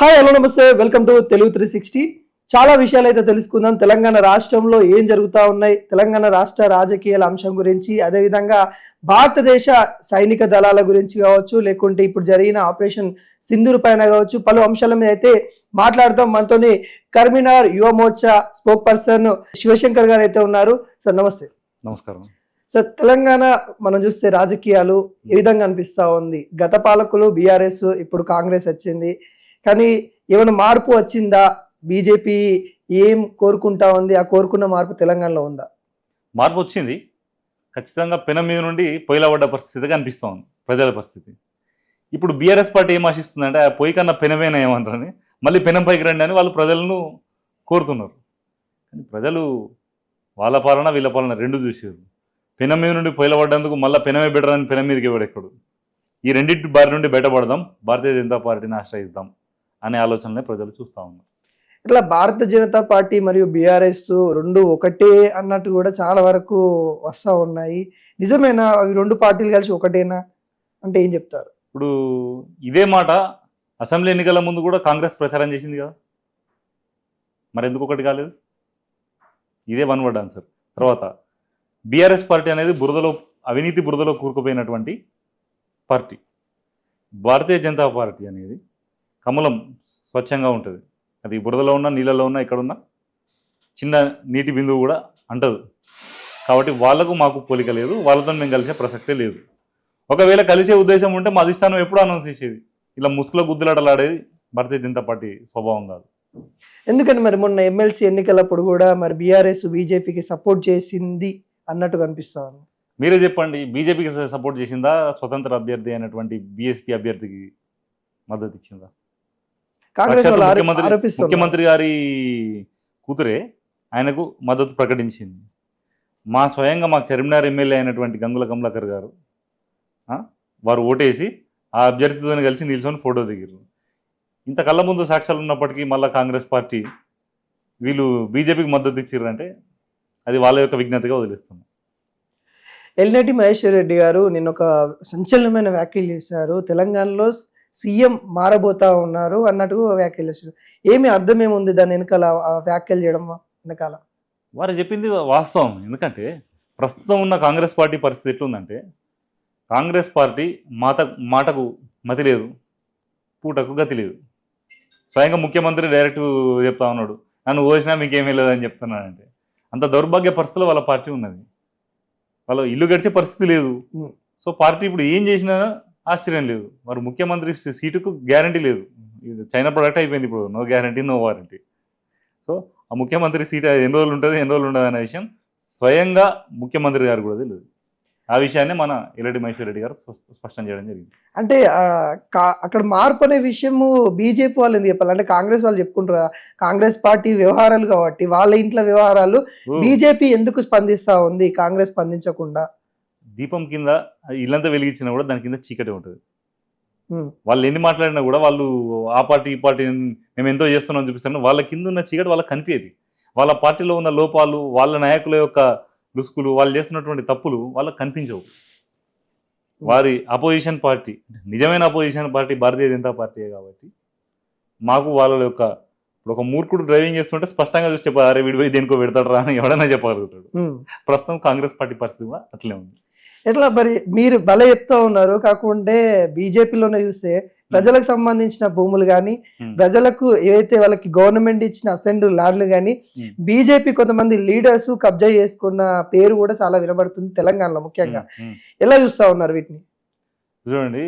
Hi hello నమస్తే welcome to Telugu 360. చాలా విషయాలు అయితే తెలుసుకుందాం. తెలంగాణ రాష్ట్రంలో ఏం జరుగుతూ ఉన్నాయి, తెలంగాణ రాష్ట్ర రాజకీయాల అంశం గురించి, అదేవిధంగా భారతదేశ సైనిక దళాల గురించి కావచ్చు, లేకుంటే ఇప్పుడు జరిగిన ఆపరేషన్ సింధూర్ పైన కావచ్చు, పలు అంశాల మీద అయితే మాట్లాడతాం. మనతోని కర్మినార్ యువ మోర్చా స్పోక్ పర్సన్ శివశంకర్ గారు అయితే ఉన్నారు. సార్ నమస్తే. నమస్కారం సార్, తెలంగాణ మనం చూస్తే రాజకీయాలు ఏ విధంగా అనిపిస్తూ ఉంది? గత పాలకులు బీఆర్ఎస్, ఇప్పుడు కాంగ్రెస్ వచ్చింది, కానీ ఏమైనా మార్పు వచ్చిందా? బీజేపీ ఏం కోరుకుంటా ఉంది? ఆ కోరుకున్న మార్పు తెలంగాణలో ఉందా? మార్పు వచ్చింది. ఖచ్చితంగా పెనం మీద నుండి పొయ్యిలా పడ్డ పరిస్థితిగా అనిపిస్తూ ఉంది ప్రజల పరిస్థితి. ఇప్పుడు బీఆర్ఎస్ పార్టీ ఏం ఆశిస్తుందంటే ఆ పొయ్యి కన్నా పెనమేనా ఏమంటారని, మళ్ళీ పెనం పైకి రండి అని వాళ్ళు ప్రజలను కోరుతున్నారు. కానీ ప్రజలు వాళ్ళ పాలన వీళ్ళ పాలన రెండు చూసారు. పెనం మీద నుండి పొయ్యిల పడ్డందుకు మళ్ళీ పెనమే బెటర్ అని పెనం మీదకి ఎవడెక్కడు. ఈ రెండింటి బారి నుండి బయటపడదాం, భారతీయ జనతా పార్టీని ఆశ్రయిద్దాం అనే ఆలోచనలే ప్రజలు చూస్తూ ఉన్నారు. ఇట్లా భారత జనతా పార్టీ మరియు బీఆర్ఎస్ రెండు ఒకటే అన్నట్టు కూడా చాలా వరకు వస్తూ ఉన్నాయి. నిజమేనా? అవి రెండు పార్టీలు కలిసి ఒకటేనా అంటే ఏం చెప్తారు? ఇప్పుడు ఇదే మాట అసెంబ్లీ ఎన్నికల ముందు కూడా కాంగ్రెస్ ప్రచారం చేసింది కదా, మరి ఎందుకు ఒకటి కాలేదు? ఇదే వన్ వర్డ్ ఆన్సర్. తర్వాత బీఆర్ఎస్ పార్టీ అనేది అవినీతి బురదలో కూరుకుపోయినటువంటి పార్టీ. భారతీయ జనతా పార్టీ అనేది కమలం స్వచ్ఛంగా ఉంటుంది. అది బురదలో ఉన్న నీళ్ళలో ఉన్న ఎక్కడున్నా చిన్న నీటి బిందువు కూడా అంటదు. కాబట్టి వాళ్లకు మాకు పోలిక లేదు, వాళ్ళతో మేము కలిసే ప్రసక్తే లేదు. ఒకవేళ కలిసే ఉద్దేశం ఉంటే మా అధిష్టానం ఎప్పుడు అనౌన్స్ చేసేది. ఇలా ముసుగులో గుద్దులాడలాడేది భారతీయ జనతా పార్టీ స్వభావం కాదు. ఎందుకని మరి మొన్న ఎమ్మెల్సీ ఎన్నికలప్పుడు కూడా మరి బీఆర్ఎస్ బీజేపీకి సపోర్ట్ చేసింది అన్నట్టు కనిపిస్తా ఉంది. మీరే చెప్పండి, బీజేపీకి సపోర్ట్ చేసిందా? స్వతంత్ర అభ్యర్థి అయినటువంటి బీఎస్పీ అభ్యర్థికి మద్దతు ఇచ్చిందా? కాంగ్రెస్ ముఖ్యమంత్రి గారి కూతురే ఆయనకు మద్దతు ప్రకటించింది. స్వయంగా మా కరీంనగర్ ఎమ్మెల్యే అయినటువంటి గంగుల కమలాకర్ గారు వారు ఓటేసి ఆ అభ్యర్థితో కలిసి నిల్చొని ఫోటో దిగారు. ఇంత కళ్ళ ముందు సాక్ష్యాలు ఉన్నప్పటికీ మళ్ళీ కాంగ్రెస్ పార్టీ వీళ్ళు బీజేపీకి మద్దతు ఇచ్చారంటే అది వాళ్ళ యొక్క విజ్ఞతగా వదిలేస్తుంది. ఎల్నేటి మహేశ్వర్ రెడ్డి గారు నిన్న ఒక సంచలనమైన వ్యాఖ్యలు చేశారు. తెలంగాణలో సీఎం మారబోతా ఉన్నారు అన్నట్టు వ్యాఖ్యలు చేశారు. ఏమి అర్థం ఏముంది దాని వెనకాల, వ్యాఖ్యలు చేయడం వెనకాల? వారు చెప్పింది వాస్తవం. ఎందుకంటే ప్రస్తుతం ఉన్న కాంగ్రెస్ పార్టీ పరిస్థితి ఎట్లుందంటే, కాంగ్రెస్ పార్టీ మాటకు మతి లేదు, పూటకు గతి లేదు. స్వయంగా ముఖ్యమంత్రి డైరెక్ట్ చెప్తా ఉన్నాడు, నన్ను ఓసినా మీకేమీ లేదని చెప్తున్నానంటే అంత దౌర్భాగ్య పరిస్థితుల్లో వాళ్ళ పార్టీ ఉన్నది. వాళ్ళ ఇల్లు గడిచే పరిస్థితి లేదు. సో పార్టీ ఇప్పుడు ఏం చేసినా ఆశ్చర్యం లేదు. మరి ముఖ్యమంత్రి సీటుకు గ్యారంటీ లేదు. ఇది చైనా ప్రొడక్ట్ అయిపోయింది ఇప్పుడు, no guarantee no warranty. So ఆ ముఖ్యమంత్రి సీట్ ఎన్ని రోజులు ఉంటుంది ఎన్ని రోజులు ఉండదు అనే విషయం స్వయంగా ముఖ్యమంత్రి గారు కూడా తెలియదు. ఆ విషయాన్ని మన ఎల్లేటి మహేశ్వర్ రెడ్డి గారు స్పష్టం చేయడం జరిగింది. అంటే అక్కడ మార్పు అనే విషయము బీజేపీ వాళ్ళు ఎందుకు చెప్పాలి? అంటే కాంగ్రెస్ వాళ్ళు చెప్పుకుంటారు, కాంగ్రెస్ పార్టీ వ్యవహారాలు కాబట్టి వాళ్ళ ఇంట్లో వ్యవహారాలు బీజేపీ ఎందుకు స్పందిస్తా ఉంది, కాంగ్రెస్ స్పందించకుండా? దీపం కింద ఇల్లంతా వెలిగించినా కూడా దాని కింద చీకటి ఉంటుంది. వాళ్ళు ఎన్ని మాట్లాడినా కూడా వాళ్ళు ఆ పార్టీ ఈ పార్టీ మేము ఎంతో చేస్తున్నాం చూపిస్తాను, వాళ్ళ కింద ఉన్న చీకటి వాళ్ళకి కనిపించేది. వాళ్ళ పార్టీలో ఉన్న లోపాలు, వాళ్ళ నాయకుల యొక్క లుసుకులు, వాళ్ళు చేస్తున్నటువంటి తప్పులు వాళ్ళకి కనిపించవు. వారి అపోజిషన్ పార్టీ, నిజమైన అపోజిషన్ పార్టీ భారతీయ జనతా పార్టీయే కాబట్టి మాకు వాళ్ళ యొక్క ఇప్పుడు ఒక మూర్ఖుడు డ్రైవింగ్ చేస్తుంటే స్పష్టంగా చూసి చెప్పారు, అరే వీడి పోయి దేనికో పెడతాడు రా అని ఎవడైనా చెప్పగలుగుతాడు. ప్రస్తుతం కాంగ్రెస్ పార్టీ పరిస్థితి కూడా అట్లే ఉంది. ఎట్లా మరి మీరు భలే చెప్తా ఉన్నారు, కాకుంటే బీజేపీలోనే చూస్తే ప్రజలకు సంబంధించిన భూములు కానీ, ప్రజలకు ఏవైతే వాళ్ళకి గవర్నమెంట్ ఇచ్చిన అసెంబ్లీ ల్యాండ్లు కానీ బీజేపీ కొంతమంది లీడర్స్ కబ్జా చేసుకున్న పేరు కూడా చాలా వినబడుతుంది తెలంగాణలో ముఖ్యంగా. ఎలా చూస్తా ఉన్నారు వీటిని? చూడండి,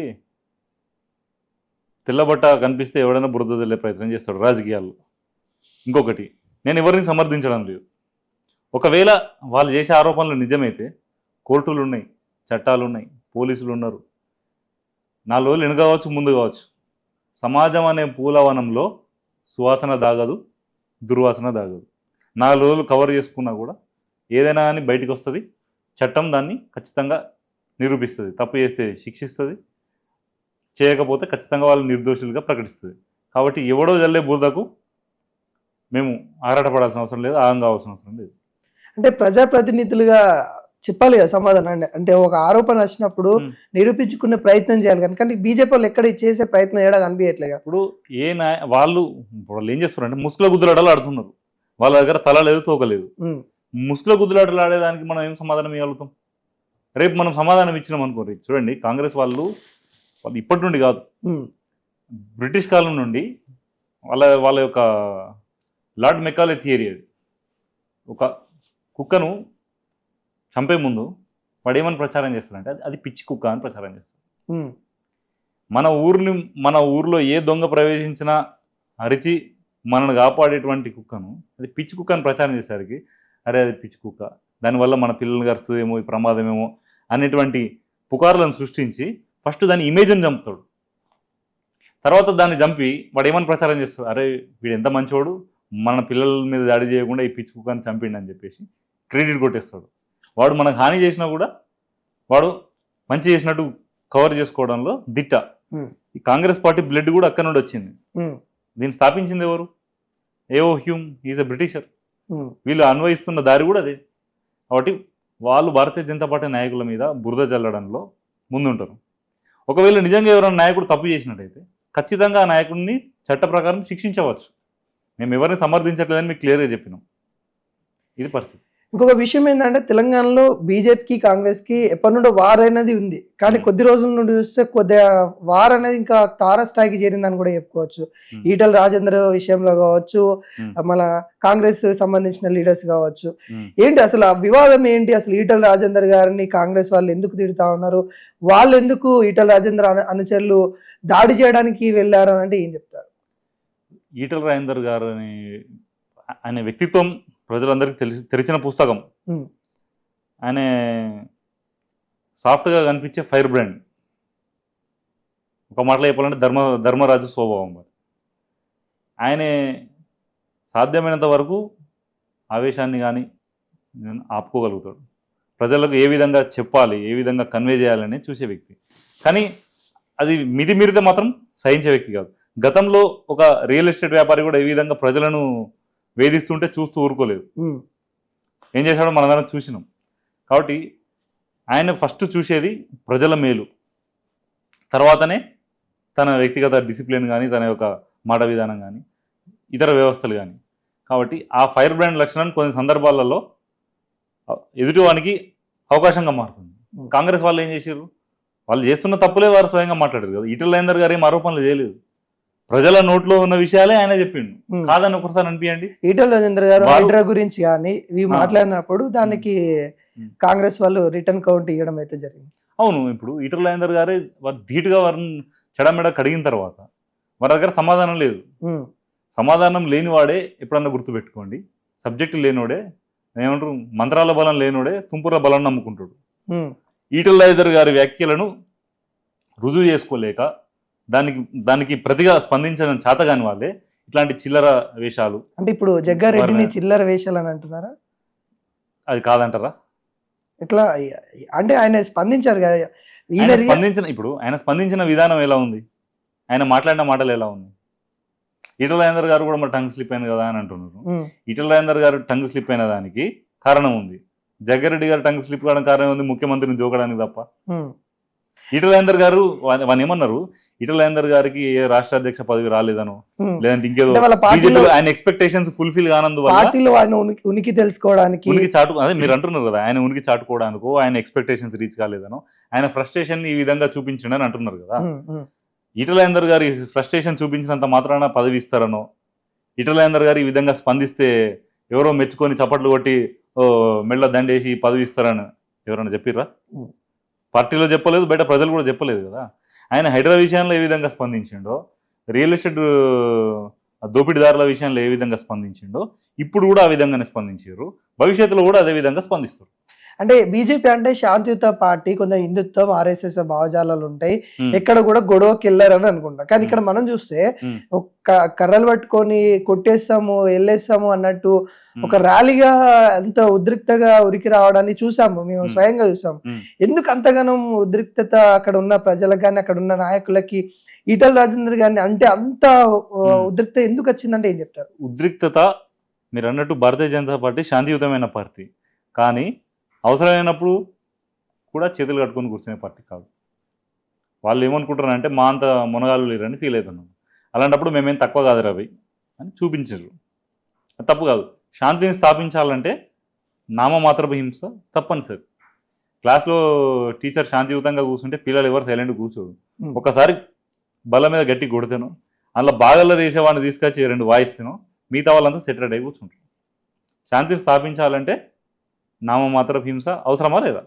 తెల్లబట్ట కనిపిస్తే ఎవడైనా బురద తెల్లే ప్రయత్నం చేస్తాడు రాజకీయాల్లో. ఇంకొకటి, నేను ఎవరిని సమర్థించడం లేదు. ఒకవేళ వాళ్ళు చేసే ఆరోపణలు నిజమైతే కోర్టులు ఉన్నాయి, చట్టాలు ఉన్నాయి, పోలీసులు ఉన్నారు. 4 రోజులు వెనుక కావచ్చు ముందు కావచ్చు, సమాజం అనే పూలవనంలో సువాసన దాగదు, దుర్వాసన దాగదు. 4 రోజులు కవర్ చేసుకున్నా కూడా ఏదైనా అని బయటికి వస్తుంది. చట్టం దాన్ని ఖచ్చితంగా నిరూపిస్తుంది. తప్పు చేస్తే శిక్షిస్తుంది, చేయకపోతే ఖచ్చితంగా వాళ్ళు నిర్దోషులుగా ప్రకటిస్తుంది. కాబట్టి ఎవడో జల్లే బురదకు మేము ఆరాటపడాల్సిన అవసరం లేదు, ఆగం కావాల్సిన అవసరం లేదు. అంటే ప్రజాప్రతినిధులుగా చెప్పాలి కదా సమాధానం. అంటే ఒక ఆరోపణ వచ్చినప్పుడు నిరూపించుకునే ప్రయత్నం చేయాలి కానీ కానీ బీజేపీ వాళ్ళు ఎక్కడ చేసే ప్రయత్నం ఏడా కనిపించట్లేదు. ఇప్పుడు వాళ్ళు ఏం చేస్తున్నారు అంటే ముసుగుల గుద్దులాటలు ఆడుతున్నారు. వాళ్ళ దగ్గర తల లేదు, తోక లేదు. ముసుగుల గుద్దులాటలు ఆడేదానికి మనం ఏం సమాధానం ఇవ్వగలుగుతాం? రేపు మనం సమాధానం ఇచ్చినాం అనుకోండి, చూడండి కాంగ్రెస్ వాళ్ళు ఇప్పటి నుండి కాదు, బ్రిటిష్ కాలం నుండి వాళ్ళ యొక్క లార్డ్ మెకాలే థియరీ అది. ఒక కుక్కను చంపే ముందు వాడు ఏమని ప్రచారం చేస్తారంటే అది పిచ్చి కుక్క అని ప్రచారం చేస్తారు. మన ఊర్లో ఏ దొంగ ప్రవేశించినా అరిచి మనల్ని కాపాడేటువంటి కుక్కను అది పిచ్చి కుక్క అని ప్రచారం చేసేసరికి అరే అది పిచ్చి కుక్క, దానివల్ల మన పిల్లలు గరుస్తుందేమో, ఈ ప్రమాదమేమో అనేటువంటి పుకార్లను సృష్టించి ఫస్ట్ దాని ఇమేజ్ని చంపుతాడు. తర్వాత దాన్ని చంపి వాడు ఏమని ప్రచారం చేస్తాడు, అరే వీడు ఎంత మంచోడు, మన పిల్లల మీద దాడి చేయకుండా ఈ పిచ్చి కుక్కని చంపిండి అని చెప్పేసి క్రెడిట్ కొట్టేస్తాడు. వాడు మనకు హాని చేసినా కూడా వాడు మంచి చేసినట్టు కవర్ చేసుకోవడంలో దిట్ట. ఈ కాంగ్రెస్ పార్టీ బ్లడ్ కూడా అక్కడ నుండి వచ్చింది. దీన్ని స్థాపించింది ఎవరు? AO Hume, is a Britisher. వీళ్ళు అన్వయిస్తున్న దారి కూడా అదే. కాబట్టి వాళ్ళు భారతీయ జనతా పార్టీ నాయకుల మీద బురద చల్లడంలో ముందుంటారు. ఒకవేళ నిజంగా ఎవరైనా నాయకుడు తప్పు చేసినట్టయితే ఖచ్చితంగా ఆ నాయకుడిని చట్ట ప్రకారం శిక్షించవచ్చు. మేము ఎవరిని సమర్థించట్లేదని మీకు క్లియర్గా చెప్పినాం. ఇది పరిస్థితి. ఇంకొక విషయం ఏంటంటే తెలంగాణలో బీజేపీకి కాంగ్రెస్కి ఎప్పటి నుండో వార్ అనేది ఉంది, కానీ కొద్ది రోజుల నుండి చూస్తే కొద్దిగా వార్ అనేది ఇంకా తారస్థాయికి చేరిందని కూడా చెప్పుకోవచ్చు. ఈటల రాజేందర్ విషయంలో కావచ్చు, మన కాంగ్రెస్ సంబంధించిన లీడర్స్ కావచ్చు. ఏంటి అసలు ఆ వివాదం ఏంటి? అసలు ఈటల రాజేందర్ గారిని కాంగ్రెస్ వాళ్ళు ఎందుకు తిడుతా ఉన్నారు? వాళ్ళు ఎందుకు ఈటల రాజేందర్ అనుచరులు దాడి చేయడానికి వెళ్ళారు అంటే ఏం చెప్తారు? ఈటల రాజేందర్ గారు ఆయన వ్యక్తిత్వం ప్రజలందరికీ తెరిచిన పుస్తకం. ఆయన సాఫ్ట్గా కనిపించే ఫైర్ బ్రాండ్. ఒక మాటలో చెప్పాలంటే ధర్మరాజు స్వభావం. ఆయన సాధ్యమైనంత వరకు ఆవేశాన్ని కానీ ఆపుకోగలుగుతాడు. ప్రజలకు ఏ విధంగా చెప్పాలి, ఏ విధంగా కన్వే చేయాలని చూసే వ్యక్తి. కానీ అది మితిమీరితే మాత్రం సహించే వ్యక్తి కాదు. గతంలో ఒక రియల్ ఎస్టేట్ వ్యాపారి కూడా ఈ విధంగా ప్రజలను వేధిస్తుంటే చూస్తూ ఊరుకోలేదు. ఏం చేశాడో మనందరం చూసినాం. కాబట్టి ఆయన ఫస్ట్ చూసేది ప్రజల మేలు, తర్వాతనే తన వ్యక్తిగత డిసిప్లిన్ కానీ, తన యొక్క మాట విధానం కానీ, ఇతర వ్యవస్థలు కానీ. కాబట్టి ఆ ఫైర్ బ్రాండ్ లక్షణం కొన్ని సందర్భాలలో ఎదుటివానికి అవకాశంగా మారుతుంది. కాంగ్రెస్ వాళ్ళు ఏం చేశారు? వాళ్ళు చేస్తున్న తప్పులే వారు స్వయంగా మాట్లాడారు కదా. ఈటల రాజేందర్ గారు ఏం ఆరోపణలు చేయలేదు. ప్రజల నోట్లో ఉన్న విషయాలే ఆయన చెప్పిండు. కాదని ఒకసారి అనిపించండి. ఈటల రాజేందర్ గారు హైడ్రా గురించి కానీ ఇవి మాట్లాడినప్పుడు దానికి కాంగ్రెస్ వాళ్ళు రిటర్న్ కౌంట్ ఇవ్వడం అయితే జరిగింది. అవును, ఇప్పుడు ఈటల రాజేందర్ గారే ధీటుగా వారిని చెడమెడ కడిగిన తర్వాత వారి దగ్గర సమాధానం లేదు. సమాధానం లేనివాడే ఎప్పుడన్నా గుర్తుపెట్టుకోండి, సబ్జెక్టు లేనివాడే, ఏమంటారు, మంత్రాల బలం లేనివాడే తుంపుర బలం నమ్ముకుంటాడు. ఈటల రాజేందర్ గారి వ్యాఖ్యలను రుజువు చేసుకోలేక దానికి ప్రతిగా స్పందించడం చేతగాని వాళ్ళే ఇట్లాంటి చిల్లర వేషాలు. అంటే ఇప్పుడు జగ్గారెడ్డిని చిల్లర వేషాలు అని అంటున్నారా? అది కాదంటారా? ఇట్లా అంటే ఆయన స్పందించారు కదా. ఆయన స్పందించిన విధానం ఎలా ఉంది? ఆయన మాట్లాడిన మాటలు ఎలా ఉంది? ఈటల రాజేందర్ గారు కూడా మరి టంగ్ స్లిప్ అయింది కదా అని అంటున్నారు. ఈటల రాజేందర్ గారు టంగ్ స్లిప్ అయిన దానికి కారణం ఉంది. జగ్గారెడ్డి గారు టంగ్ స్లిప్ కావడం కారణం ఉంది ముఖ్యమంత్రిని జోకడానికి తప్ప. ఈటల రాజేందర్ గారు వాళ్ళు ఏమన్నారు, ఈటల రాజేందర్ గారికి ఏ రాష్ట్ర అధ్యక్ష పదవి రాలేదనో, లేదంటే ఇంకేదో ఆయన ఎక్స్పెక్టేషన్స్ ఫుల్ఫిల్ కానందువల్ల ఉనికి తెలుసుకోవడానికి, ఉనికి చాటు అదే మీరు అంటున్నారు కదా, ఆయన ఉనికి చాటుకోవడానికో ఆయన ఎక్స్పెక్టేషన్స్ రీచ్ కాలేదనో ఆయన ఫ్రస్ట్రేషన్ ఈ విధంగా చూపించండి అని అంటున్నారు కదా. ఈటల రాజేందర్ గారి ఫ్రస్ట్రేషన్ చూపించినంత మాత్రాన పదవి ఇస్తారనో, ఈటల రాజేందర్ గారు ఈ విధంగా స్పందిస్తే ఎవరో మెచ్చుకొని చప్పట్లు కొట్టి మెళ్ళ దండేసి పదవి ఇస్తారని ఎవరైనా చెప్పిర్రా? పార్టీలో చెప్పలేదు, బయట ప్రజలు కూడా చెప్పలేదు కదా. ఆయన హైడ్రా విషయంలో ఏ విధంగా స్పందించిండో, రియల్ ఎస్టేట్ దోపిడీదారుల విషయంలో ఏ విధంగా స్పందించిండో ఇప్పుడు కూడా ఆ విధంగానే స్పందించారు. భవిష్యత్తులో కూడా అదే విధంగా స్పందిస్తారు. అంటే బీజేపీ అంటే శాంతియుత పార్టీ, కొంచెం హిందుత్వం, ఆర్ఎస్ఎస్ భావజాలాలు ఉంటాయి, ఎక్కడ కూడా గొడవకి వెళ్ళారని అనుకుంటా. కానీ ఇక్కడ మనం చూస్తే ఒక కర్రలు పట్టుకొని కొట్టేస్తాము వెళ్ళేస్తాము అన్నట్టు ఒక ర్యాలీగా ఎంత ఉద్రిక్తగా ఉరికి రావడాన్ని చూసాము, మేము స్వయంగా చూసాము. ఎందుకు అంతగానం ఉద్రిక్తత అక్కడ ఉన్న ప్రజలకు కానీ అక్కడ ఉన్న నాయకులకి, ఈటల రాజేందర్ గారిని అంటే అంత ఉద్రిక్తత ఎందుకు వచ్చిందంటే ఏం చెప్తారు? ఉద్రిక్తత మీరు అన్నట్టు భారతీయ జనతా పార్టీ శాంతియుతమైన పార్టీ, కానీ అవసరమైనప్పుడు కూడా చేతులు కట్టుకొని కూర్చునే పార్టీ కాదు. వాళ్ళు ఏమనుకుంటారంటే మా అంత మునగాలు లేరని ఫీల్ అవుతున్నాం. అలాంటప్పుడు మేమేం తక్కువ కాదు రవి అని చూపించారు. అది తప్పు కాదు. శాంతిని స్థాపించాలంటే నామమాత్రపు హింస తప్పనిసరి. క్లాస్లో టీచర్ శాంతియుతంగా కూర్చుంటే పిల్లలు ఎవరు సైలెంట్ కూర్చోరు. ఒకసారి బల్ల మీద గట్టి కొడితేను అందులో బాగల్లో చేసేవాడిని తీసుకొచ్చి 2 వాయిస్తేను మిగతా వాళ్ళంతా సెటరేట్ అయి కూర్చుంటారు. శాంతిని స్థాపించాలంటే నామమాత్రపు హింస అవసరమా లేదా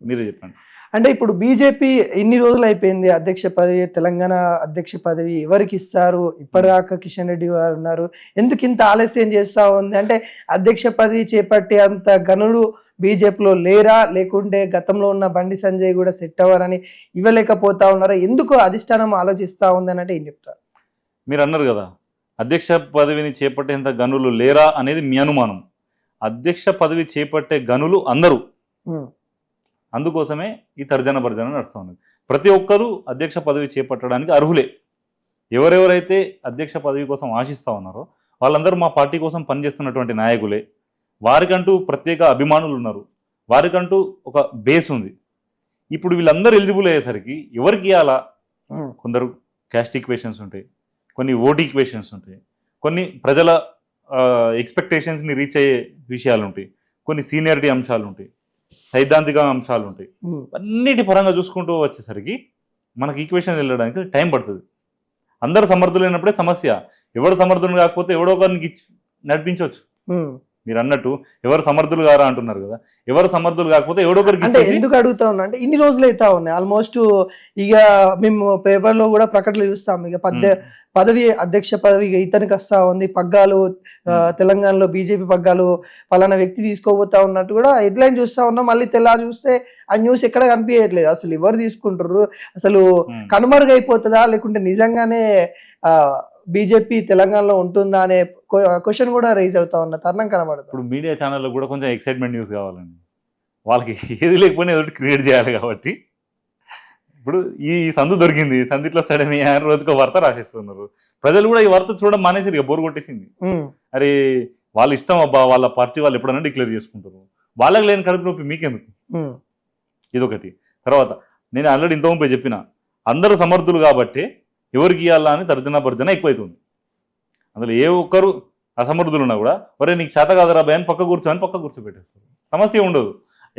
మీరే చెప్పండి. అంటే ఇప్పుడు బీజేపీ ఇన్ని రోజులు అయిపోయింది అధ్యక్ష పదవి, తెలంగాణ అధ్యక్ష పదవి ఎవరికి ఇస్తారు? ఇప్పటిదాకా కిషన్ రెడ్డి గారు ఉన్నారు, ఎందుకు ఇంత ఆలస్యం చేస్తూ ఉంది? అంటే అధ్యక్ష పదవి చేపట్టే అంత గనులు బీజేపీలో లేరా, లేకుంటే గతంలో ఉన్న బండి సంజయ్ కూడా సెట్ అవ్వరని ఇవ్వలేకపోతా ఉన్నారా? ఎందుకు అధిష్టానం ఆలోచిస్తూ ఉంది అని అంటే ఏం చెప్తారు? మీరు అన్నారు కదా అధ్యక్ష పదవిని చేపట్టేంత గనులు లేరా అనేది మీ అనుమానం. అధ్యక్ష పదవి చేపట్టే గనులు అందరూ. అందుకోసమే ఈ తర్జన భర్జన నడుస్తూ ఉన్నది. ప్రతి ఒక్కరూ అధ్యక్ష పదవి చేపట్టడానికి అర్హులే. ఎవరెవరైతే అధ్యక్ష పదవి కోసం ఆశిస్తూ ఉన్నారో వాళ్ళందరూ మా పార్టీ కోసం పనిచేస్తున్నటువంటి నాయకులే. వారికంటూ ప్రత్యేక అభిమానులు ఉన్నారు, వారికంటూ ఒక బేస్ ఉంది. ఇప్పుడు వీళ్ళందరూ ఎలిజిబుల్ అయ్యేసరికి ఎవరికి ఇవ్వాలా? కొందరు క్యాస్ట్ ఈక్వేషన్స్ ఉంటాయి, కొన్ని ఓట్ ఈక్వేషన్స్ ఉంటాయి, కొన్ని ప్రజల ఎక్స్పెక్టేషన్స్ని రీచ్ అయ్యే విషయాలు ఉంటాయి, కొన్ని సీనియారిటీ అంశాలు ఉంటాయి, సైద్ధాంతిక అంశాలు ఉంటాయి. అన్నిటి పరంగా చూసుకుంటూ వచ్చేసరికి మనకి ఈక్వేషన్ వెళ్ళడానికి టైం పడుతుంది. అందరు సమర్థులైనప్పుడే సమస్య. ఎవరు సమర్థులు కాకపోతే ఎవడో ఒకరికి నడిపించవచ్చు. మీరు అన్నట్టు ఎవరు సమర్థులు గారా అంటున్నారు కదా, ఎవరు సమర్థులు కాకపోతే ఎవడో ఒకరికి. అంటే ఎందుకు అడుగుతా ఉన్నా అంటే ఇన్ని రోజులు అయితే ఉన్నాయి ఆల్మోస్ట్. ఇక మేము పేపర్లో కూడా ప్రకటనలు చూస్తాం, ఇక పదవి అధ్యక్ష పదవి ఇతనికి వస్తా ఉంది, పగ్గాలు తెలంగాణలో బీజేపీ పగ్గాలు పలానా వ్యక్తి తీసుకోబోతా ఉన్నట్టు కూడా హెడ్లైన్ చూస్తా ఉన్నాం. మళ్ళీ తెల్లారి చూస్తే ఆ న్యూస్ ఎక్కడ కనిపించట్లేదు. అసలు ఎవరు తీసుకుంటారు? అసలు కనుమరుగైపోతుందా, లేకుంటే నిజంగానే బీజేపీ తెలంగాణలో ఉంటుందా అనే క్వశ్చన్ కూడా రైజ్ అవుతా ఉన్న తరుణం కనబడుతుంది. ఇప్పుడు మీడియా ఛానల్లో కూడా కొంచెం ఎక్సైట్మెంట్ న్యూస్ కావాలండి. వాళ్ళకి ఏది లేకపోయినా ఏదో క్రియేట్ చేయాలి కాబట్టి ఇప్పుడు ఈ సందు దొరికింది, సందిట్లో సడన్ రోజుకో వార్త రాసేస్తున్నారు. ప్రజలు కూడా ఈ వార్త చూడడం మానేసి ఇక బోరు కొట్టేసింది. అరే వాళ్ళ ఇష్టం అబ్బా, వాళ్ళ పార్టీ వాళ్ళు ఎప్పుడైనా డిక్లేర్ చేసుకుంటారు, వాళ్ళకి లేని కడుపు నొప్పి మీకెందుకు? ఇదొకటి. తర్వాత నేను ఆల్రెడీ ఇంతకుముందు చెప్పిన అందరూ సమర్థులు కాబట్టి ఎవరికి ఇవ్వాలా అని తర్జన భర్జన ఎక్కువైతుంది. అందులో ఏ ఒక్కరు అసమర్థులు ఉన్నా కూడా ఒరే నీకు చేత కాదురా భయ అని పక్క కూర్చోబెట్టేస్తారు. సమస్య ఉండదు.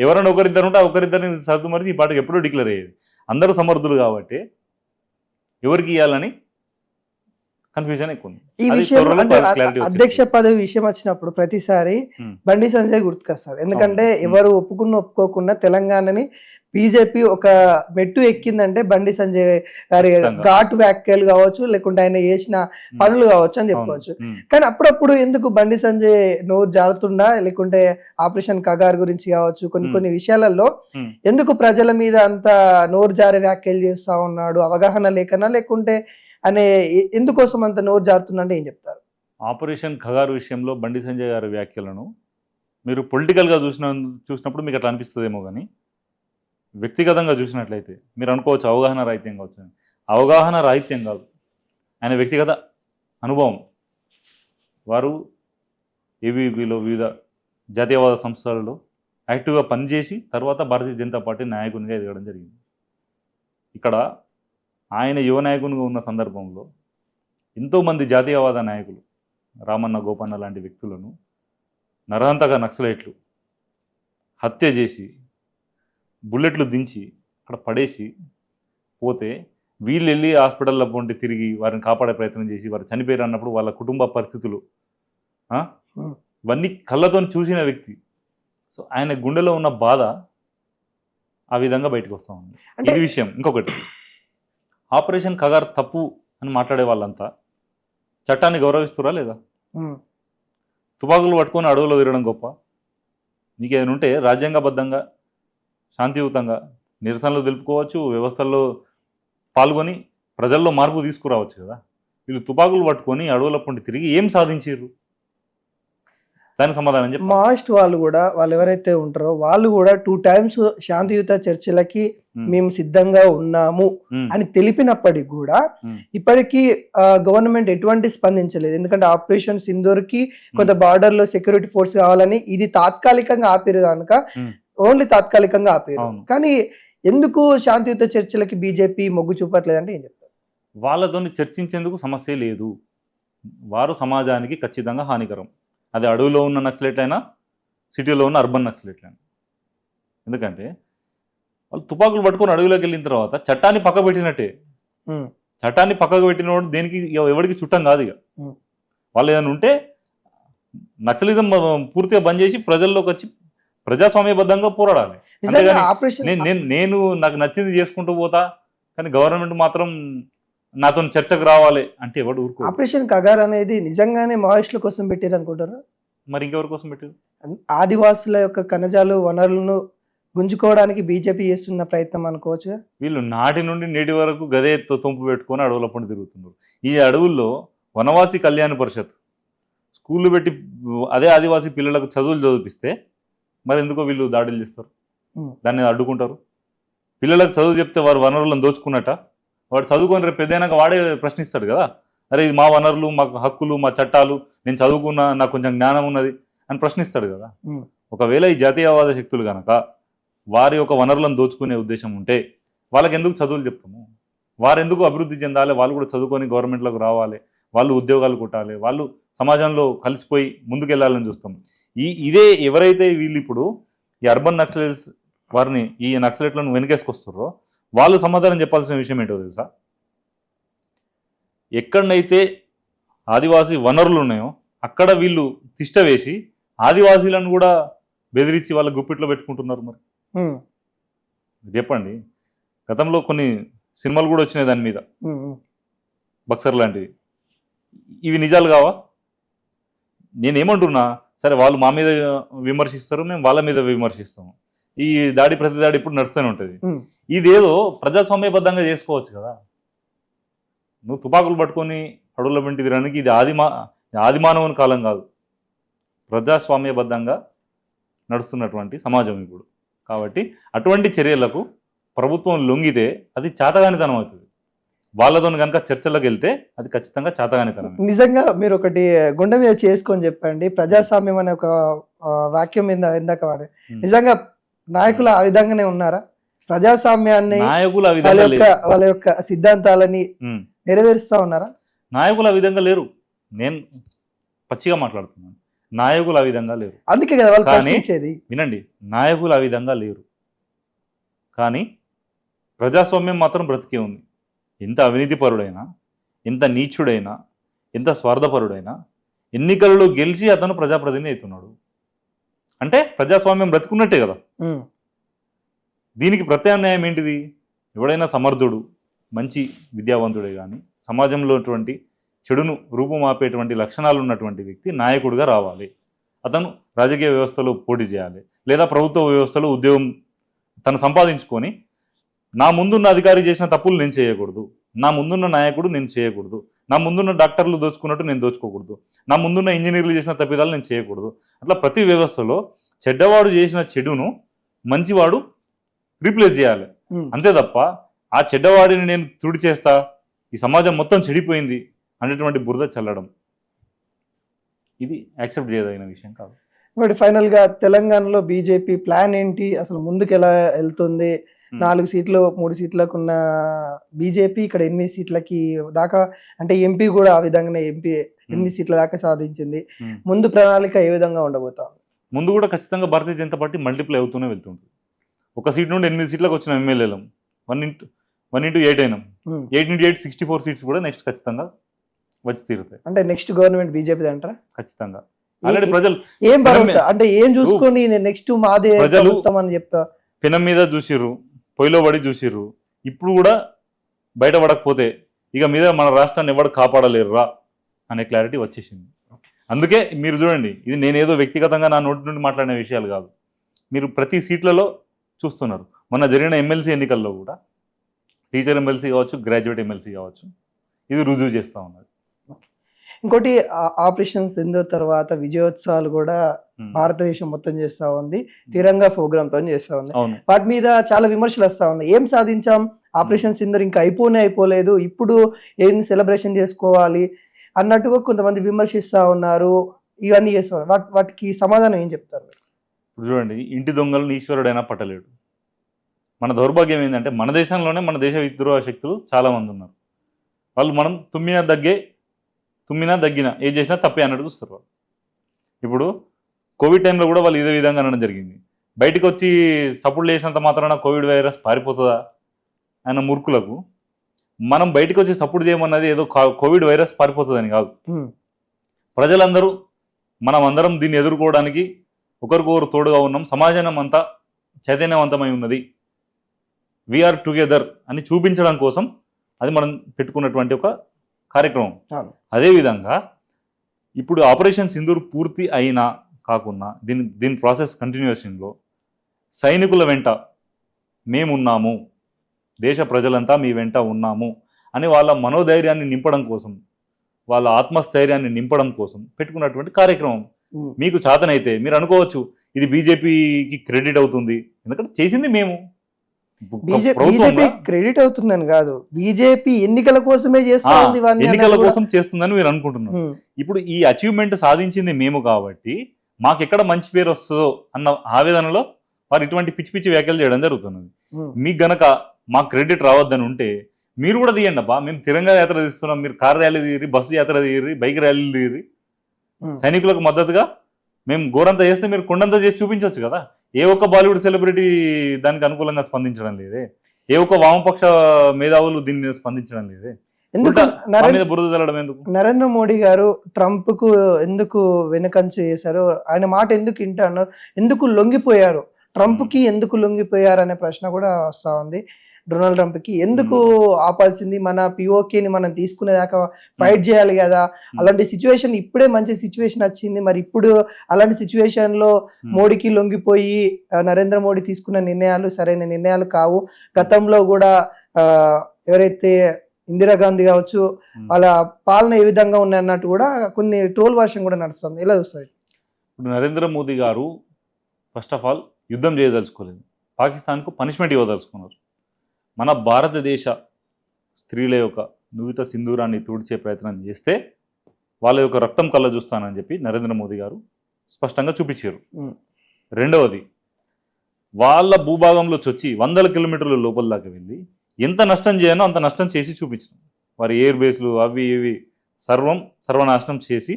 ఎవరైనా ఒకరిద్దరు ఉంటే ఒకరిద్దరిని సర్దుమరిచి ఈ పాటకు ఎప్పుడూ డిక్లేర్ అయ్యేది. అందరూ సమర్థులు కాబట్టి ఎవరికి ఇవ్వాలని కన్ఫ్యూజన్ ఎక్కువ ఉంది. ఈ విషయం అంటే అధ్యక్ష పదవి విషయం వచ్చినప్పుడు ప్రతిసారి బండి సంజయ్ గుర్తుకొస్తారు. ఎందుకంటే ఎవరు ఒప్పుకోకుండా తెలంగాణని బీజేపీ ఒక మెట్టు ఎక్కిందంటే బండి సంజయ్ గారి ఘాటు వ్యాఖ్యలు కావచ్చు, లేకుంటే ఆయన చేసిన పనులు కావచ్చు అని చెప్పుకోవచ్చు. కానీ అప్పుడప్పుడు ఎందుకు బండి సంజయ్ నోరు జారుతుండా, లేకుంటే ఆపరేషన్ కగార్ గురించి కావచ్చు, కొన్ని విషయాలలో ఎందుకు ప్రజల మీద అంత నోరు జారే వ్యాఖ్యలు చేస్తా ఉన్నాడు? అవగాహన లేకనా, లేకుంటే అనే ఎందుకోసం అంత నోరు జారుతుందంటే ఏం చెప్తారు? ఆపరేషన్ ఖగారు విషయంలో బండి సంజయ్ గారి వ్యాఖ్యలను మీరు పొలిటికల్గా చూసినప్పుడు మీకు అట్లా అనిపిస్తుందేమో, కానీ వ్యక్తిగతంగా చూసినట్లయితే మీరు అనుకోవచ్చు అవగాహన రాహిత్యం కావచ్చు. అవగాహన రాహిత్యం కాదు, ఆయన వ్యక్తిగత అనుభవం. వారు ఏబీవీలో వివిధ జాతీయవాద సంస్థలలో యాక్టివ్గా పనిచేసి తర్వాత భారతీయ జనతా పార్టీ నాయకునిగా ఎదగడం జరిగింది. ఇక్కడ ఆయన యువ నాయకునిగా ఉన్న సందర్భంలో ఎంతోమంది జాతీయవాద నాయకులు, రామన్న గోపన్న లాంటి వ్యక్తులను నరహంతక నక్సలైట్లు హత్య చేసి బుల్లెట్లు దించి అక్కడ పడేసి పోతే వీళ్ళు వెళ్ళి హాస్పిటల్లో పొంటి తిరిగి వారిని కాపాడే ప్రయత్నం చేసి వారు చనిపోయారు అన్నప్పుడు వాళ్ళ కుటుంబ పరిస్థితులు ఇవన్నీ కళ్ళతో చూసిన వ్యక్తి. సో ఆయన గుండెలో ఉన్న బాధ ఆ విధంగా బయటకు వస్తూ ఉంది. ఇది విషయం. ఇంకొకటి, ఆపరేషన్ ఖగార్ తప్పు అని మాట్లాడే వాళ్ళంతా చట్టాన్ని గౌరవిస్తురా లేదా? తుపాకులు పట్టుకొని అడవుల్లో తిరగడం గొప్ప? నీకేమైనా ఉంటే రాజ్యాంగబద్ధంగా శాంతియుతంగా నిరసనలు తెలుపుకోవచ్చు, వ్యవస్థల్లో పాల్గొని ప్రజల్లో మార్పు తీసుకురావచ్చు కదా. వీళ్ళు తుపాకులు పట్టుకొని అడవుల పొంటి తిరిగి ఏం సాధించారు? దానికి సమాధానం చెప్పి మాస్ట్ వాళ్ళు ఎవరైతే ఉంటారో వాళ్ళు కూడా 2 times శాంతియుత చర్చలకి మేము సిద్ధంగా ఉన్నాము అని తెలిపినప్పటికీ కూడా ఇప్పటికీ గవర్నమెంట్ ఎటువంటి స్పందించలేదు. ఎందుకంటే ఆపరేషన్ సింధూర్ కి కొంత బార్డర్ లో సెక్యూరిటీ ఫోర్స్ కావాలని ఇది తాత్కాలికంగా ఆపిరు కనుక ఓన్లీ తాత్కాలికంగా ఆపారు. అవును. కానీ ఎందుకు శాంతియుత చర్చలకి బీజేపీ మొగ్గు చూపట్లేదంటే ఏం చెప్తారు? వాళ్ళతోని చర్చించేందుకు సమస్య లేదు. వారు సమాజానికి ఖచ్చితంగా హానికరం. అది అడవిలో ఉన్న నక్సలైట్ అయినా, సిటీలో ఉన్న అర్బన్ నక్సలైట్ అయినా. ఎందుకంటే వాళ్ళు తుపాకులు పట్టుకొని అడవిలోకి వెళ్ళిన తర్వాత చట్టాన్ని పక్కకు పెట్టినట్టే. ఉమ్, చట్టాన్ని పక్కకు పెట్టినోడు దేనికి ఎవరికి చుట్టం కాదు ఇక. ఉమ్. వాళ్ళు ఏదైనా ఉంటే నక్సలిజం పూర్తిగా బంద్ చేసి ప్రజల్లోకి వచ్చి ప్రజాస్వామ్యబద్ధంగా పోరాడాలి. నిజంగా అంతేగాని ఆపరేషన్ నేను నాకు నచ్చింది చేసుకుంటూ పోతా, కానీ గవర్నమెంట్ మాత్రం నాతో చర్చకు రావాలి అంటే ఎవడు ఊరుకో. ఆపరేషన్ కగార్ అనేది నిజంగానే మావోయిస్టుల కోసం పెట్టారు అనుకుంటారు. మరి ఇంకెవరి కోసం పెట్టారు? ఆదివాసుల యొక్క కణజాలు వనరులను గుంజుకోవడానికి బీజేపీ చేస్తున్న ప్రయత్నం అనుకోవచ్చు. వీళ్ళు నాటి నుండి నేటి వరకు గదే తొంపు పెట్టుకొని అడవుల పండు తిరుగుతున్నారు. ఈ అడవుల్లో వనవాసి కళ్యాణ పరిషత్ స్కూళ్ళు పెట్టి అదే ఆదివాసీ పిల్లలకు చదువులు చదివిపిస్తే మరి ఎందుకో వీళ్ళు దాడులు చేస్తారు, దాన్ని అడ్డుకుంటారు. పిల్లలకు చదువు చెప్తే వారు వనరులను దోచుకున్నట్ట. వాడు చదువుకొని రేపు పెద్దయినాక వాడే ప్రశ్నిస్తాడు కదా, అరే ఇది మా వనరులు, మాకు హక్కులు, మా చట్టాలు, నేను చదువుకున్నా, నాకు కొంచెం జ్ఞానం ఉన్నది అని ప్రశ్నిస్తాడు కదా. ఒకవేళ ఈ జాతీయవాద శక్తులు కనుక వారి యొక్క వనరులను దోచుకునే ఉద్దేశం ఉంటే వాళ్ళకి ఎందుకు చదువులు చెప్తాము? వారు ఎందుకు అభివృద్ధి చెందాలి? వాళ్ళు కూడా చదువుకొని గవర్నమెంట్లోకి రావాలి, వాళ్ళు ఉద్యోగాలు కొట్టాలి, వాళ్ళు సమాజంలో కలిసిపోయి ముందుకెళ్లాలని చూస్తాం. ఇదే ఎవరైతే వీళ్ళు ఇప్పుడు ఈ అర్బన్ నక్సలైట్స్ వారిని ఈ నక్సలైట్లను వెనకేసుకొస్తారో వాళ్ళు సమాధానం చెప్పాల్సిన విషయం ఏంటో తెలుసా? ఎక్కడనైతే ఆదివాసీ వనరులు ఉన్నాయో అక్కడ వీళ్ళు తిష్ట వేసి ఆదివాసీలను కూడా బెదిరించి వాళ్ళ గుప్పిట్లో పెట్టుకుంటున్నారు. మరి చెప్పండి. గతంలో కొన్ని సినిమాలు కూడా వచ్చినాయి దాని మీద, బక్సర్ లాంటివి. ఇవి నిజాలు కావా? నేనేమంటున్నా, సరే వాళ్ళు మా మీద విమర్శిస్తారు, మేము వాళ్ళ మీద విమర్శిస్తాము. ఈ దాడి ప్రతి దాడి ఇప్పుడు నడుస్తూనే ఉంటుంది. ఇదేదో ప్రజాస్వామ్యబద్ధంగా చేసుకోవచ్చు కదా. నువ్వు తుపాకులు పట్టుకొని అడవుల వెంట తిరగడానికి ఇది ఆదిమానవుని కాలం కాదు. ప్రజాస్వామ్యబద్ధంగా నడుస్తున్నటువంటి సమాజం ఇప్పుడు. కాబట్టి అటువంటి చర్యలకు ప్రభుత్వం లొంగితే అది చాతగానితనం అవుతుంది. వాళ్ళతో కనుక చర్చలకు వెళ్తే అది ఖచ్చితంగా చాతగానితనం. నిజంగా మీరు ఒకటి గుండె మీద చేసుకొని చెప్పండి, ప్రజాస్వామ్యం అనే ఒక వాక్యం మీద ఇందాక వాడే, నిజంగా నాయకులు ఆ విధంగానే ఉన్నారా? ప్రజాస్వామ్యాన్ని నాయకులు ఆ విధంగా వాళ్ళ యొక్క సిద్ధాంతాలని నెరవేరుస్తా ఉన్నారా? నాయకులు ఆ విధంగా లేరు. నేను పచ్చిగా మాట్లాడుతున్నాను, నాయకులు ఆ విధంగా లేరు. అందుకే కదా వాళ్ళు ప్రశ్నించేది. వినండి, నాయకులు ఆ విధంగా లేరు, కానీ ప్రజాస్వామ్యం మాత్రం బ్రతికే ఉంది. ఎంత అవినీతిపరుడైనా, ఎంత నీచుడైనా, ఎంత స్వార్థపరుడైనా ఎన్నికలలో గెలిచి అతను ప్రజాప్రతినిధి అవుతున్నాడు అంటే ప్రజాస్వామ్యం బ్రతుకున్నట్టే కదా. దీనికి ప్రత్యామ్నాయం ఏంటిది? ఎవడైనా సమర్థుడు, మంచి విద్యావంతుడే కానీ సమాజంలో చెడును రూపుమాపేటువంటి లక్షణాలు ఉన్నటువంటి వ్యక్తి నాయకుడిగా రావాలి. అతను రాజకీయ వ్యవస్థలో పోటీ చేయాలి, లేదా ప్రభుత్వ వ్యవస్థలో ఉద్యోగం తను సంపాదించుకొని నా ముందున్న అధికారి చేసిన తప్పులు నేను చేయకూడదు, నా ముందున్న నాయకుడు నేను చేయకూడదు, నా ముందున్న డాక్టర్లు దోచుకున్నట్టు నేను దోచుకోకూడదు, నా ముందున్న ఇంజనీర్లు చేసిన తప్పిదాలు నేను చేయకూడదు. అట్లా ప్రతి వ్యవస్థలో చెడ్డవాడు చేసిన చెడును మంచివాడు రీప్లేస్ చేయాలి. అంతే తప్ప ఆ చెడ్డవాడిని నేను తుడి చేస్తా, ఈ సమాజం మొత్తం చెడిపోయింది అనేటువంటి బురద చల్లడం ఇది యాక్సెప్ట్ చేయదగిన విషయం కాదు. ఇప్పుడు ఫైనల్ గా తెలంగాణలో బీజేపీ ప్లాన్ ఏంటి, అసలు ముందుకు ఎలా వెళ్తుంది? 4 సీట్లు 3 సీట్లకు ఉన్న బీజేపీ ఇక్కడ 8 సీట్లకి దాకా, అంటే ఎంపీ కూడా ఆ విధంగానే ఎంపీ 8 సీట్ల దాకా సాధించింది. ముందు ప్రణాళిక ఏ విధంగా ఉండబోతా? ముందు కూడా ఖచ్చితంగా భారతీయ జనతా పార్టీ మల్టిప్లై అవుతూనే వెళ్తుంది. ఒక సీట్ నుండి 8 సీట్లకు వచ్చిన ఎమ్మెల్యేలం 1 into 8 అయినాం. 8 into 8 64 సీట్స్ కూడా నెక్స్ట్ ఖచ్చితంగా వచ్చి తీరుతాయి. అంటే నెక్స్ట్ గవర్నమెంట్ బీజేపీ అంటారా? ఖచ్చితంగా. ఆల్రెడీ ప్రజలు ఏం భరోసా, అంటే ఏం చూసుకొని నెక్స్ట్ మాదే ప్రజలు అని చెప్తా పెనం మీద చూసిర్రు, పొయ్యిలో పడి చూసిర్రు. ఇప్పుడు కూడా బయటపడకపోతే ఇక మీద మన రాష్ట్రాన్ని ఎవరు కాపాడలేరురా అనే క్లారిటీ వచ్చేసింది. అందుకే మీరు చూడండి, ఇది నేనేదో వ్యక్తిగతంగా నా నోటి నుండి మాట్లాడిన విషయాలు కాదు, మీరు ప్రతి సీట్లలో చూస్తున్నారు. మొన్న జరిగిన ఎమ్మెల్సీ ఎన్నికల్లో కూడా టీచర్ ఎమ్మెల్సీ కావచ్చు, గ్రాడ్యుయేట్ ఎమ్మెల్సీ కావచ్చు, ఇది రుజువు చేస్తూ ఉన్నది. ఇంకోటి ఆపరేషన్ సింధూర్ తర్వాత విజయోత్సవాలు కూడా భారతదేశం మొత్తం చేస్తా ఉంది, తిరంగా ప్రోగ్రామ్ తో చేస్తా ఉంది. వాటి మీద చాలా విమర్శలు వస్తా ఉన్నాయి. ఏం సాధించాం, ఆపరేషన్ సింధూర్ ఇంకా అయిపోలేదు, ఇప్పుడు ఏం సెలబ్రేషన్ చేసుకోవాలి అన్నట్టుగా కొంతమంది విమర్శిస్తా ఉన్నారు. ఇవన్నీ చేస్తారు, వాటికి సమాధానం ఏం చెప్తారు? ఇప్పుడు చూడండి, ఇంటి దొంగలను ఈశ్వరుడైనా పట్టలేడు. మన దౌర్భాగ్యం ఏంటంటే మన దేశంలోనే మన దేశ విద్రోహ శక్తులు చాలామంది ఉన్నారు. వాళ్ళు మనం తుమ్మినా దగ్గినా ఏం చేసినా తప్పే అన్నట్టు చూస్తారు వాళ్ళు. ఇప్పుడు కోవిడ్ టైంలో కూడా వాళ్ళు ఇదే విధంగా అనడం జరిగింది. బయటకు వచ్చి సపోర్ట్ చేసినంత మాత్రాన కోవిడ్ వైరస్ పారిపోతుందా అన్న మూర్ఖులకు మనం బయటకు వచ్చి సపోర్ట్ చేయమన్నది ఏదో కోవిడ్ వైరస్ పారిపోతుందని కాదు. ప్రజలందరూ మనం అందరం దీన్ని ఎదుర్కోవడానికి ఒకరికొకరు తోడుగా ఉన్నాం. సమాజం అంతా చైతన్యవంతమై ఉన్నది, వీఆర్ టుగెదర్ అని చూపించడం కోసం అది మనం పెట్టుకున్నటువంటి ఒక కార్యక్రమం. అదేవిధంగా ఇప్పుడు ఆపరేషన్ సింధూర్ పూర్తి అయినా కాకుండా దీని ప్రాసెస్ కంటిన్యూషన్లో సైనికుల వెంట మేమున్నాము, దేశ ప్రజలంతా మీ వెంట ఉన్నాము అని వాళ్ళ మనోధైర్యాన్ని నింపడం కోసం, వాళ్ళ ఆత్మస్థైర్యాన్ని నింపడం కోసం పెట్టుకున్నటువంటి కార్యక్రమం. మీకు చేతనైతే మీరు అనుకోవచ్చు ఇది బీజేపీకి క్రెడిట్ అవుతుంది, ఎందుకంటే చేసింది మేము. బీజేపీ క్రెడిట్ అవుతుందని కాదు, బీజేపీ ఎన్నికల కోసమే చేస్తుంది, ఎన్నికల కోసం చేస్తుందని మీరు అనుకుంటున్నారు. ఇప్పుడు ఈ అచీవ్మెంట్ సాధించింది మేము కాబట్టి మాకెక్కడ మంచి పేరు వస్తుందో అన్న ఆవేదనలో వారు ఇటువంటి పిచ్చి పిచ్చి వ్యాఖ్యలు చేయడం జరుగుతున్నది. మీకు గనక మా క్రెడిట్ రావద్దని ఉంటే మీరు కూడా తీయండి అబ్బా, మేము తిరంగా యాత్ర తీస్తున్నాం, మీరు కార్ ర్యాలీ తీరి, బస్సు యాత్ర తీరి, బైక్ ర్యాలీలు తీరి, సైనికులకు మద్దతుగా మేము గోరంతా చేస్తే మీరు కొండంతా చేసి చూపించవచ్చు కదా. ఏ ఒక్క బాలీవుడ్ సెలబ్రిటీ దానికి అనుకూలంగా స్పందించడం లేదే, ఏ ఒక్క వామపక్ష మేధావులు దీని మీద స్పందించడం లేదే. ఎందుకు బురద చల్లడం ఎందుకు? నరేంద్ర మోడీ గారు ట్రంప్ కు ఎందుకు వెనుకంచు చేశారు, ఆయన మాట ఎందుకు వింటున్నారు, ఎందుకు లొంగిపోయారు, ట్రంప్ కి ఎందుకు లొంగిపోయారు అనే ప్రశ్న కూడా వస్తా ఉంది. డొనాల్డ్ ట్రంప్ కి ఎందుకు ఆపాల్సింది, మన పిఓకేని మనం తీసుకునేదాకా ఫైట్ చేయాలి కదా. అలాంటి సిచ్యువేషన్ ఇప్పుడే మంచి సిచ్యువేషన్ వచ్చింది, మరి ఇప్పుడు అలాంటి సిచ్యువేషన్ లో మోడీకి లొంగిపోయి నరేంద్ర మోడీ తీసుకున్న నిర్ణయాలు సరైన నిర్ణయాలు కావు. గతంలో కూడా ఎవరైతే ఇందిరాగాంధీ కావచ్చు వాళ్ళ పాలన ఏ విధంగా ఉన్నాయన్నట్టు కూడా కొన్ని ట్రోల్ వర్షన్ కూడా నడుస్తుంది. ఎలా చూస్తారు? ఇప్పుడు నరేంద్ర మోదీ గారు ఫస్ట్ ఆఫ్ ఆల్ యుద్ధం చేయదలుచుకోలేదు, పాకిస్తాన్కు పనిష్మెంట్ ఇవ్వదలుచుకున్నారు. మన భారతదేశ స్త్రీల యొక్క నుదుట సింధూరాన్ని తుడిచే ప్రయత్నం చేస్తే వాళ్ళ యొక్క రక్తం కళ్ళ చూస్తానని చెప్పి నరేంద్ర మోదీ గారు స్పష్టంగా చూపించారు. రెండవది, వాళ్ళ భూభాగంలో చొచ్చి 100 కిలోమీటర్ల లోపల దాకా వెళ్ళి ఎంత నష్టం చేయనో అంత నష్టం చేసి చూపించడం. వారి ఎయిర్ బేస్లు అవి ఇవి సర్వనాశనం చేసి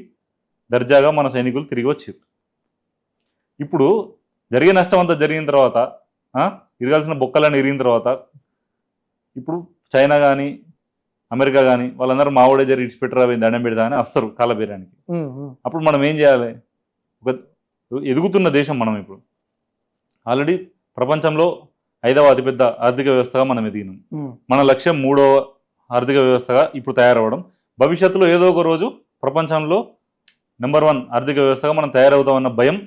దర్జాగా మన సైనికులు తిరిగి వచ్చారు. ఇప్పుడు జరిగే నష్టం అంతా జరిగిన తర్వాత, ఇరగాల్సిన బొక్కలన్నీ ఇరిగిన తర్వాత, ఇప్పుడు చైనా కానీ అమెరికా కానీ వాళ్ళందరూ మావోడే జరిగి ఇడిచిపెట్టరా దండం పెడతా అని వస్తారు కాలబేరానికి. అప్పుడు మనం ఏం చేయాలి? ఒక ఎదుగుతున్న దేశం మనం, ఇప్పుడు ఆల్రెడీ ప్రపంచంలో 5వ అతిపెద్ద ఆర్థిక వ్యవస్థగా మనం ఎదిగినాం. మన లక్ష్యం 3వ ఆర్థిక వ్యవస్థగా ఇప్పుడు తయారవ్వడం. భవిష్యత్తులో ఏదో ఒక రోజు ప్రపంచంలో నెంబర్ 1 ఆర్థిక వ్యవస్థగా మనం తయారవుతామన్న భయం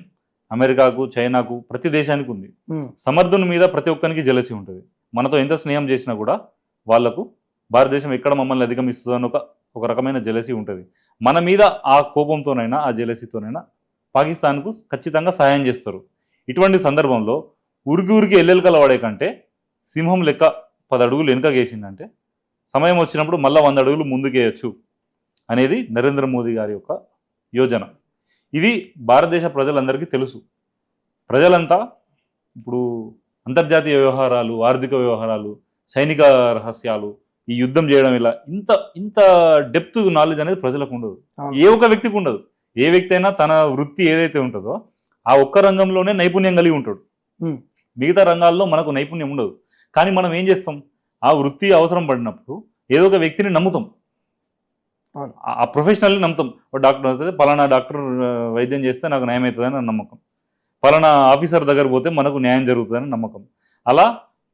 అమెరికాకు, చైనాకు, ప్రతి దేశానికి ఉంది. సమర్థుని మీద ప్రతి ఒక్కరికి జెలసీ ఉంటుంది. మనతో ఎంత స్నేహం చేసినా కూడా వాళ్లకు భారతదేశం ఎక్కడ మమ్మల్ని అధిగమిస్తుందని ఒక రకమైన జెలసీ ఉంటుంది. మన మీద ఆ కోపంతోనైనా ఆ జెలసీతోనైనా పాకిస్తాన్కు ఖచ్చితంగా సహాయం చేస్తారు. ఇటువంటి సందర్భంలో ఉరికి ఎల్లెలకల వాడే కంటే సింహం లెక్క 10 అడుగులు వెనుకగేసిందంటే సమయం వచ్చినప్పుడు మళ్ళీ 100 అడుగులు ముందుకేయచ్చు అనేది నరేంద్ర మోదీ గారి యొక్క యోజన. ఇది భారతదేశ ప్రజలందరికీ తెలుసు. ప్రజలంతా ఇప్పుడు అంతర్జాతీయ వ్యవహారాలు, ఆర్థిక వ్యవహారాలు, సైనిక రహస్యాలు, ఈ యుద్ధం చేయడం ఇలా ఇంత డెప్త్ నాలెడ్జ్ అనేది ప్రజలకు ఉండదు, ఏ ఒక్క వ్యక్తికి ఉండదు. ఏ వ్యక్తి అయినా తన వృత్తి ఏదైతే ఉంటుందో ఆ ఒక్క రంగంలోనే నైపుణ్యం కలిగి ఉంటాడు. మిగతా రంగాల్లో మనకు నైపుణ్యం ఉండదు. కానీ మనం ఏం చేస్తాం? ఆ వృత్తి అవసరం పడినప్పుడు ఏదో ఒక వ్యక్తిని నమ్ముతాం, ఆ ప్రొఫెషనల్ని నమ్ముతాం. డాక్టర్ అయితే పలానా డాక్టర్ వైద్యం చేస్తే నాకు న్యాయం అవుతుందని నమ్మకం, పలానా ఆఫీసర్ దగ్గర పోతే మనకు న్యాయం జరుగుతుందని నమ్మకం. అలా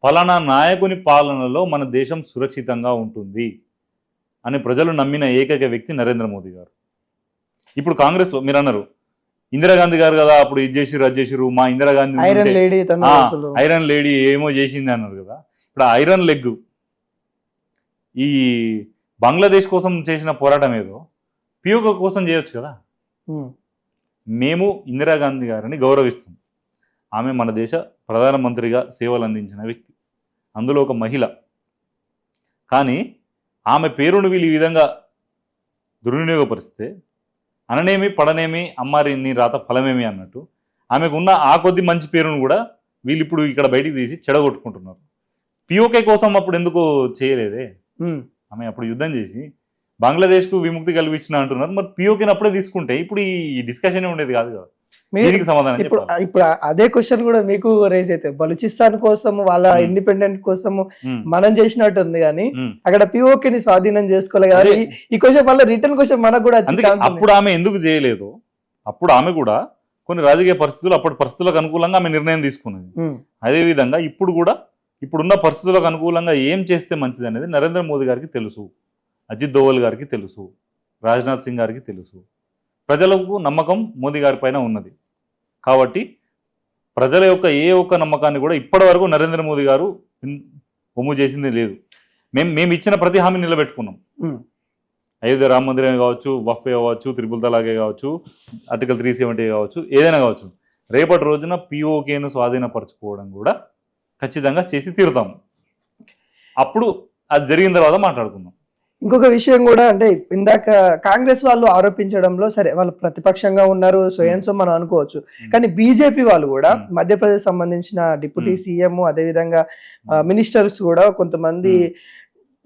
పలానా నాయకుని పాలనలో మన దేశం సురక్షితంగా ఉంటుంది అని ప్రజలు నమ్మిన ఏకైక వ్యక్తి నరేంద్ర మోదీ గారు. ఇప్పుడు కాంగ్రెస్లో మీరు అన్నారు ఇందిరాగాంధీ గారు కదా అప్పుడు ఇది చేసిరు అది చేసిరు, మా ఇందిరాగాంధీ ఐరన్ లేడీ ఏమో చేసింది అన్నారు కదా. ఇప్పుడు ఐరన్ లెగ్ ఈ బంగ్లాదేశ్ కోసం చేసిన పోరాటం ఏదో పియోక కోసం చేయొచ్చు కదా. మేము ఇందిరాగాంధీ గారిని గౌరవిస్తాం. ఆమె మన దేశ ప్రధానమంత్రిగా సేవలు అందించిన వ్యక్తి, అందులో ఒక మహిళ. కానీ ఆమె పేరును వీళ్ళు ఈ విధంగా దుర్వినియోగపరిస్తే అననేమి పడనేమి అమ్మారి నీ రాత ఫలమేమి అన్నట్టు ఆమెకు ఉన్న ఆ కొద్ది మంచి పేరును కూడా వీళ్ళు ఇప్పుడు ఇక్కడ బయటికి తీసి చెడగొట్టుకుంటున్నారు. పిఓకే కోసం అప్పుడు ఎందుకు చేయలేదే? ఆమె అప్పుడు యుద్ధం చేసి బంగ్లాదేశ్కు విముక్తి కల్పించిన అంటున్నారు. మరి పిఓకేని అప్పుడే తీసుకుంటే ఇప్పుడు ఈ డిస్కషన్ ఉండేది కాదు కదా. దీనికి సమాధానం ఇప్పుడు చెప్పాలి. ఇప్పుడు అదే క్వశ్చన్ కూడా మీకు రేజ్ అయితే బలూచిస్తాన్ కోసం వాళ్ళ ఇండిపెండెంట్ కోసం మనం చేసినట్టు ఉంది కానీ అక్కడ పిఓకే ని స్వాధీనం చేసుకోలే కదా. ఈ క్వశ్చన్ మళ్ళీ రిటర్న్ క్వశ్చన్ మనకు కూడా అప్పుడు ఆమె ఎందుకు చేయలేదు? అప్పుడు ఆమె కూడా కొన్ని రాజకీయ పరిస్థితులు అప్పటి పరిస్థితులకు అనుకూలంగా ఆమె నిర్ణయం తీసుకున్నది. అదేవిధంగా ఇప్పుడు కూడా ఇప్పుడున్న పరిస్థితులకు అనుకూలంగా ఏం చేస్తే మంచిది అనేది నరేంద్ర మోదీ గారికి తెలుసు, అజిత్ దోవల్ గారికి తెలుసు, రాజ్నాథ్ సింగ్ గారికి తెలుసు. ప్రజలకు నమ్మకం మోదీ గారి పైన ఉన్నది కాబట్టి ప్రజల యొక్క ఏ ఒక్క నమ్మకాన్ని కూడా ఇప్పటి వరకు నరేంద్ర మోదీ గారు ఒమ్ము చేసింది లేదు. మేము ఇచ్చిన ప్రతి హామీ నిలబెట్టుకున్నాం. అయోధ్య రామ మందిరమే కావచ్చు, వఫే కావచ్చు, త్రిపుల్ తలాగే కావచ్చు, ఆర్టికల్ 370 కావచ్చు, ఏదైనా కావచ్చు. రేపటి రోజున పిఓకేను స్వాధీనపరచుకోవడం కూడా ఖచ్చితంగా చేసి తీరుతాము. అప్పుడు అది జరిగిన తర్వాత మాట్లాడుకుందాం. ఇంకొక విషయం కూడా అంటే ఇందాక కాంగ్రెస్ వాళ్ళు ఆరోపించడంలో సరే వాళ్ళు ప్రతిపక్షంగా ఉన్నారు సో మనం అనుకోవచ్చు, కానీ బీజేపీ వాళ్ళు కూడా మధ్యప్రదేశ్ సంబంధించిన డిప్యూటీ సీఎం అదేవిధంగా మినిస్టర్స్ కూడా కొంతమంది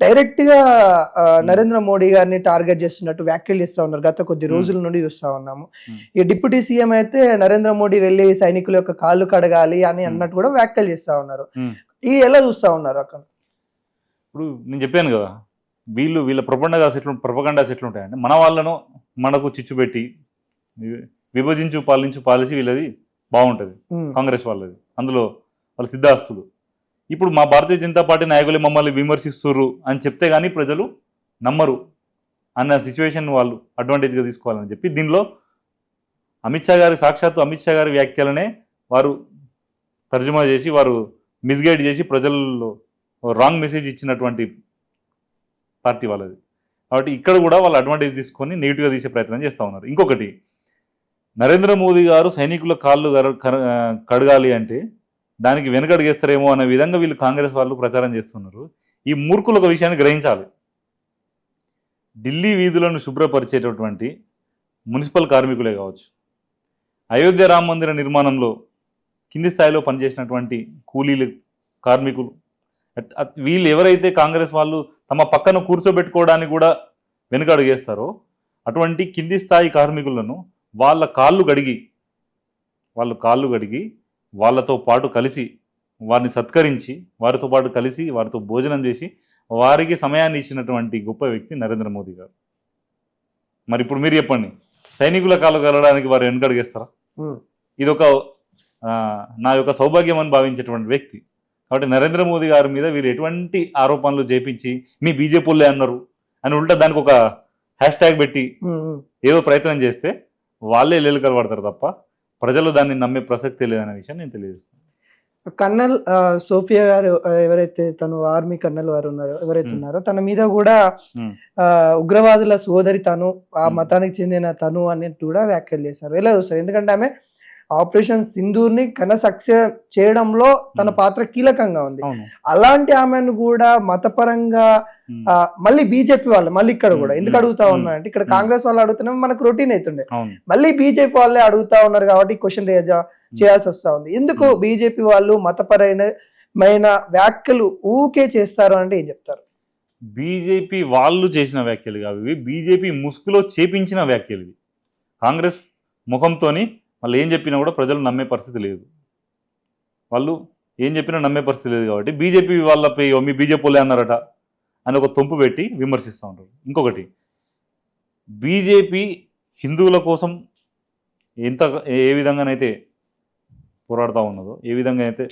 డైరెక్ట్ గా నరేంద్ర మోడీ గారిని టార్గెట్ చేస్తున్నట్టు వ్యాఖ్యలు చేస్తా ఉన్నారు. గత కొద్ది రోజుల నుండి చూస్తా ఉన్నాము. ఈ డిప్యూటీ సీఎం అయితే నరేంద్ర మోడీ వెళ్ళి సైనికుల యొక్క కాళ్ళు కడగాలి అని అన్నట్టు కూడా వ్యాఖ్యలు చేస్తా ఉన్నారు. ఈ ఎలా చూస్తా ఉన్నారు అక్కడ? ఇప్పుడు నేను చెప్పాను కదా, వీళ్ళ ప్రొపగండాస్ ఎట్లుంటాయంటే మన వాళ్ళను మనకు చిచ్చు పెట్టి విభజించు పాలించు పాలసీ వీళ్ళది బాగుంటుంది, కాంగ్రెస్ వాళ్ళది, అందులో వాళ్ళ సిద్ధాస్తులు. ఇప్పుడు మా భారతీయ జనతా పార్టీ నాయకులు మమ్మల్ని విమర్శిస్తుర్రు అని చెప్తే కానీ ప్రజలు నమ్మరు అన్న సిచ్యువేషన్ వాళ్ళు అడ్వాంటేజ్గా తీసుకోవాలని చెప్పి దీనిలో సాక్షాత్తు అమిత్ షా గారి వ్యాఖ్యలనే వారు తర్జుమా చేసి వారు మిస్గైడ్ చేసి ప్రజల్లో రాంగ్ మెసేజ్ ఇచ్చినటువంటి పార్టీ వాళ్ళది. కాబట్టి ఇక్కడ కూడా వాళ్ళు అడ్వాంటేజ్ తీసుకొని నెగిటివ్గా తీసే ప్రయత్నం చేస్తూ ఉన్నారు. ఇంకొకటి, నరేంద్ర మోదీ గారు సైనికుల కాళ్ళు కడగాలి అంటే దానికి వెనకడుగేస్తారేమో అనే విధంగా వీళ్ళు కాంగ్రెస్ వాళ్ళు ప్రచారం చేస్తున్నారు. ఈ మూర్ఖులు ఒక విషయాన్ని గ్రహించాలి. ఢిల్లీ వీధులను శుభ్రపరిచేటటువంటి మున్సిపల్ కార్మికులే కావచ్చు, అయోధ్య రామ మందిర నిర్మాణంలో కింది స్థాయిలో పనిచేసినటువంటి కూలీలు కార్మికులు, వీళ్ళు ఎవరైతే కాంగ్రెస్ వాళ్ళు తమ పక్కన కూర్చోబెట్టుకోవడానికి కూడా వెనుకడుగేస్తారో అటువంటి కింది స్థాయి కార్మికులను వాళ్ళ కాళ్ళు కడిగి వాళ్ళతో పాటు కలిసి వారిని సత్కరించి వారితో పాటు కలిసి వారితో భోజనం చేసి వారికి సమయాన్ని ఇచ్చినటువంటి గొప్ప వ్యక్తి నరేంద్ర మోదీ గారు. మరి ఇప్పుడు మీరు చెప్పండి, సైనికుల కాళ్ళు కలగడానికి వారు వెనుకడుగేస్తారా? ఇదొక నా యొక్క సౌభాగ్యం అని భావించేటువంటి వ్యక్తి. కాబట్టి నరేంద్ర మోదీ గారి మీద వీరు ఎటువంటి ఆరోపణలు చేపించి మీ బీజేపీ వాళ్ళే అన్నారు అని ఉల్టా దానికి ఒక హ్యాష్ పెట్టి ఏదో ప్రయత్నం చేస్తే వాళ్ళే లేలుకలు పడతారు తప్ప ప్రజలు దాన్ని నమ్మే ప్రసక్తే లేదనే విషయం నేను తెలియజేస్తాను. కర్నల్ సోఫియా గారు ఎవరైతే తను ఆర్మీ కర్నల్ వారు ఉన్నారో ఎవరైతే ఉన్నారో తన మీద కూడా ఉగ్రవాదుల సోదరి తను, ఆ మతానికి చెందిన తను అన్నట్టు కూడా వ్యాఖ్యలు చేశారు. ఎలా చూస్తారు? ఎందుకంటే ఆమె ఆపరేషన్ సింధూర్ ని సక్సెస్ చేయడంలో తన పాత్ర కీలకంగా ఉంది. అలాంటి ఆమెను కూడా మతపరంగా మళ్ళీ బీజేపీ వాళ్ళు మళ్ళీ ఇక్కడ కూడా ఎందుకు అడుగుతా ఉన్నారంటే ఇక్కడ కాంగ్రెస్ వాళ్ళు అడుగుతున్నా మనకు రొటీన్ అవుతుండే, మళ్ళీ బీజేపీ వాళ్ళే అడుగుతా ఉన్నారు కాబట్టి క్వశ్చన్ రేజ్ చేయాల్సి వస్తా ఉంది. ఎందుకు బీజేపీ వాళ్ళు మతపరమైన వ్యాఖ్యలు ఊకే చేస్తారు అంటే ఏం చెప్తారు? బీజేపీ వాళ్ళు చేసిన వ్యాఖ్యలు కావు, బీజేపీ ముసుగులో చేపించిన వ్యాఖ్యలు. కాంగ్రెస్ ముఖంతోని వాళ్ళు ఏం చెప్పినా కూడా ప్రజలు నమ్మే పరిస్థితి లేదు. వాళ్ళు ఏం చెప్పినా నమ్మే పరిస్థితి లేదు కాబట్టి బీజేపీ వాళ్ళపై మీ బీజేపీ వాళ్ళే అన్నారట అని ఒక తొంపు పెట్టి విమర్శిస్తూ ఉంటారు. ఇంకొకటి, బీజేపీ హిందువుల కోసం ఏ విధంగానైతే పోరాడుతూ ఉన్నదో, ఏ విధంగా అయితే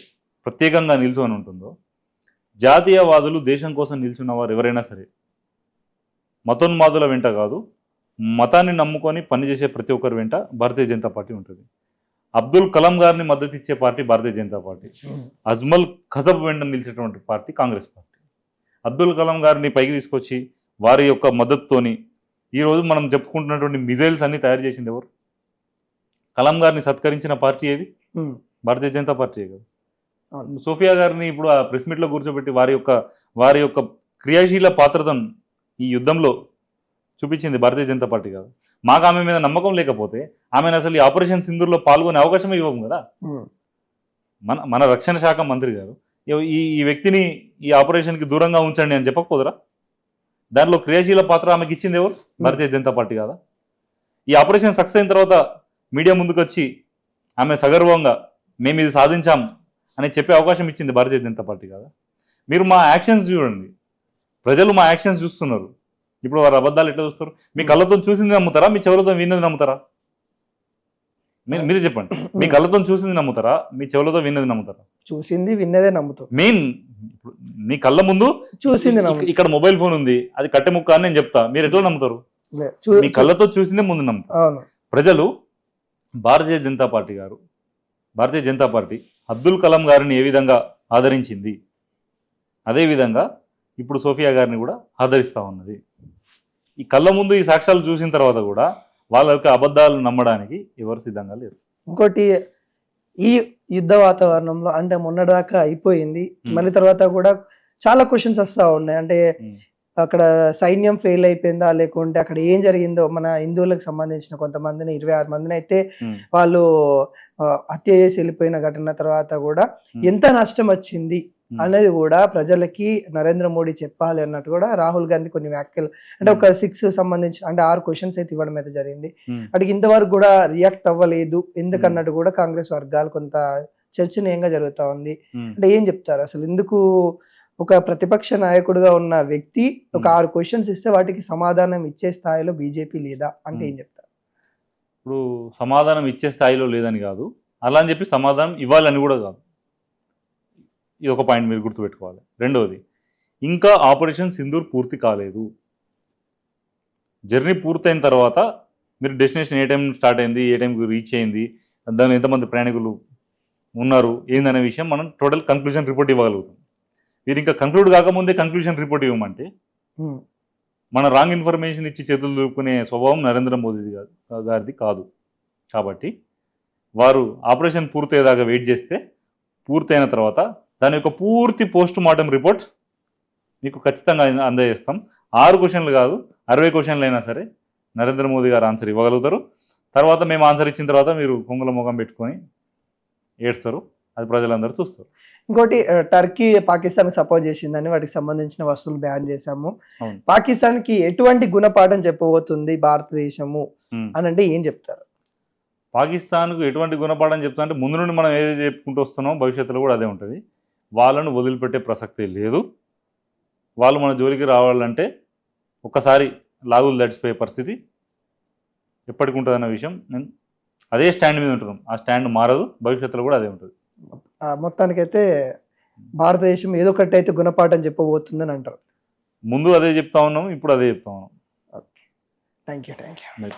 ప్రత్యేకంగా నిల్చొని ఉంటుందో, జాతీయవాదులు దేశం కోసం నిల్చున్న వారు ఎవరైనా సరే మతోన్మాదుల వెంట కాదు, మతాన్ని నమ్ముకొని పనిచేసే ప్రతి ఒక్కరి వెంట భారతీయ జనతా పార్టీ ఉంటుంది. అబ్దుల్ కలాం గారిని మద్దతు ఇచ్చే పార్టీ భారతీయ జనతా పార్టీ, అజ్మల్ ఖజబ్ వెంట నిలిచేటువంటి పార్టీ కాంగ్రెస్ పార్టీ. అబ్దుల్ కలాం గారిని పైకి తీసుకొచ్చి వారి యొక్క మద్దతుతోని ఈరోజు మనం చెప్పుకుంటున్నటువంటి మిజైల్స్ అన్ని తయారు చేసింది ఎవరు? కలాం గారిని సత్కరించిన పార్టీ ఏది? భారతీయ జనతా పార్టీ కదా. సోఫియా గారిని ఇప్పుడు ఆ ప్రెస్ మీట్లో కూర్చోబెట్టి వారి యొక్క క్రియాశీల పాత్రతను ఈ యుద్ధంలో చూపించింది భారతీయ జనతా పార్టీ కాదు. మాకు ఆమె మీద నమ్మకం లేకపోతే ఆమెను అసలు ఈ ఆపరేషన్ సింధూర్లో పాల్గొనే అవకాశమే ఇవ్వం కదా. మన రక్షణ శాఖ మంత్రి గారు ఈ వ్యక్తిని ఈ ఆపరేషన్కి దూరంగా ఉంచండి అని చెప్పకపోదురా? దానిలో క్రియాశీల పాత్ర ఆమెకి ఇచ్చింది ఎవరు? భారతీయ జనతా పార్టీ కాదా? ఈ ఆపరేషన్ సక్సెస్ అయిన తర్వాత మీడియా ముందుకు వచ్చి ఆమె సగర్వంగా మేము ఇది సాధించాం అని చెప్పే అవకాశం ఇచ్చింది భారతీయ జనతా పార్టీ కాదా? మీరు మా యాక్షన్స్ చూడండి, ప్రజలు మా యాక్షన్స్ చూస్తున్నారు. ఇప్పుడు వారు అబద్ధాలు ఎట్లా చూస్తారు? మీ కళ్ళతో చూసింది నమ్ముతారా, మీ చెవులతో విన్నది నమ్ముతారా? మీరు చెప్పండి, మీ కళ్ళతో చూసింది నమ్ముతారా, మీ చెవులతో విన్నది నమ్ముతారా? చూసింది విన్నదే నమ్ముతాం. మెయిన్ మీ కళ్ళ ముందు చూసింది ఇక్కడ మొబైల్ ఫోన్ ఉంది, అది కట్టె ముక్క అని నేను చెప్తా, మీరు ఎట్లా నమ్ముతారు? మీ కళ్ళతో చూసిందే ముందు నమ్ముతారు. ప్రజలు భారతీయ జనతా పార్టీ అబ్దుల్ కలాం గారిని ఏ విధంగా ఆదరించింది, అదేవిధంగా ఇప్పుడు సోఫియా గారిని కూడా ఆదరిస్తూ ఉన్నది. ఈ కళ్ళ ముందు ఈ సాక్ష్యాలు చూసిన తర్వాత కూడా వాళ్ళ యొక్క అబద్ధాలు నమ్మడానికి ఎవరు సిద్ధంగా లేరు. ఇంకోటి, ఈ యుద్ధ వాతావరణంలో అంటే మొన్నటిదాకా అయిపోయింది, మళ్ళీ తర్వాత కూడా చాలా క్వశ్చన్స్ వస్తూ ఉన్నాయి. అంటే అక్కడ సైన్యం ఫెయిల్ అయిపోయిందా, లేకుంటే అక్కడ ఏం జరిగిందో, మన హిందువులకు సంబంధించిన కొంతమందిని 26 మందిని అయితే వాళ్ళు హత్య చేసి వెళ్ళిపోయిన ఘటన తర్వాత కూడా ఎంత నష్టం వచ్చింది అనేది కూడా ప్రజలకి నరేంద్ర మోడీ చెప్పాలి అన్నట్టు కూడా రాహుల్ గాంధీ కొన్ని వ్యాఖ్యలు, అంటే ఒక 6 సంబంధించి అంటే 6 క్వశ్చన్స్ అయితే ఇవ్వడం అయితే జరిగింది. అడిగి ఇంతవరకు కూడా రియాక్ట్ అవ్వలేదు ఎందుకన్నట్టు కూడా కాంగ్రెస్ వర్గాలు కొంత చర్చనీయంగా జరుగుతూ ఉంది. అంటే ఏం చెప్తారు అసలు, ఎందుకు ఒక ప్రతిపక్ష నాయకుడిగా ఉన్న వ్యక్తి ఒక 6 క్వశ్చన్స్ ఇస్తే వాటికి సమాధానం ఇచ్చే స్థాయిలో బీజేపీ లేదా అంటే ఏం చెప్తారు? ఇప్పుడు సమాధానం ఇచ్చే స్థాయిలో లేదని కాదు, అలా అని చెప్పి సమాధానం ఇవ్వాలని కూడా కాదు. ఇది ఒక పాయింట్ మీరు గుర్తుపెట్టుకోవాలి. రెండవది, ఇంకా ఆపరేషన్ సింధూర్ పూర్తి కాలేదు. జర్నీ పూర్తయిన తర్వాత మీరు డెస్టినేషన్ ఏ టైం స్టార్ట్ అయింది, ఏ టైంకి రీచ్ అయింది, దానిలో ఎంతమంది ప్రయాణికులు ఉన్నారు ఏందనే విషయం మనం టోటల్ కన్క్లూజన్ రిపోర్ట్ ఇవ్వగలుగుతాం. మీరు ఇంకా కంక్లూడ్ కాకముందే కన్క్లూజన్ రిపోర్ట్ ఇవ్వమంటే మన రాంగ్ ఇన్ఫర్మేషన్ ఇచ్చి చేతులు దూపుకునే స్వభావం నరేంద్ర మోదీ గారిది కాదు. కాబట్టి వారు ఆపరేషన్ పూర్తయ్యేదాకా వెయిట్ చేస్తే పూర్తయిన తర్వాత దాని యొక్క పూర్తి పోస్ట్ మార్టం రిపోర్ట్ మీకు ఖచ్చితంగా అందజేస్తాం. 6 క్వశ్చన్లు కాదు, 60 క్వశ్చన్లు అయినా సరే నరేంద్ర మోదీ గారు ఆన్సర్ ఇవ్వగలుగుతారు. తర్వాత మేము ఆన్సర్ ఇచ్చిన తర్వాత మీరు కొంగుల ముఖం పెట్టుకొని ఏడ్స్తారు, అది ప్రజలందరూ చూస్తారు. ఇంకోటి, టర్కీ పాకిస్తాన్ సపోర్ట్ చేసిందని వాటికి సంబంధించిన వస్తువులు బ్యాన్ చేశాము. పాకిస్తాన్ కి ఎటువంటి గుణపాఠం చెప్పబోతుంది భారతదేశము అని అంటే ఏం చెప్తారు? పాకిస్తాన్కు ఎటువంటి గుణపాఠం చెప్తా అంటే ముందు నుండి మనం ఏదైతే చెప్పుకుంటూ వస్తున్నామో భవిష్యత్తులో కూడా అదే ఉంటుంది. వాళ్ళను వదిలిపెట్టే ప్రసక్తే లేదు. వాళ్ళు మన జోలికి రావాలంటే ఒక్కసారి లాగులు దడిచిపోయే పరిస్థితి ఎప్పటికి ఉంటుందన్న విషయం నేను అదే స్టాండ్ మీద ఉంటున్నాం. ఆ స్టాండ్ మారదు, భవిష్యత్తులో కూడా అదే ఉంటుంది. మొత్తానికైతే భారతదేశం ఏదో ఒకటి అయితే గుణపాఠం చెప్పబోతుందని అంటారు. ముందు అదే చెప్తా ఉన్నాం, ఇప్పుడు అదే చెప్తా ఉన్నాం. Thank you.